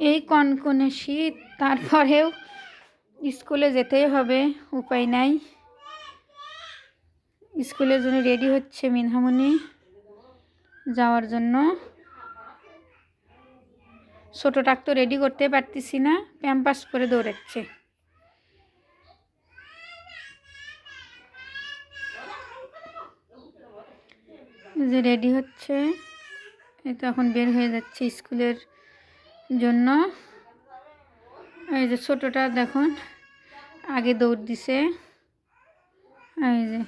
এই কনকনে শীত, তারপরেও স্কুলে যেতেই হবে, উপায় নাই। স্কুলের জন্য রেডি হচ্ছে মিনহামণি যাওয়ার জন্য। ছোটোটাক তো রেডি করতে পারতেছি না, প্যাম্পাস করে দৌড়াচ্ছে। যে রেডি হচ্ছে, এই তো এখন বের হয়ে যাচ্ছে স্কুলের জন্য। এই যে ছোটোটা দেখুন আগে দৌড় দিছে। এই যে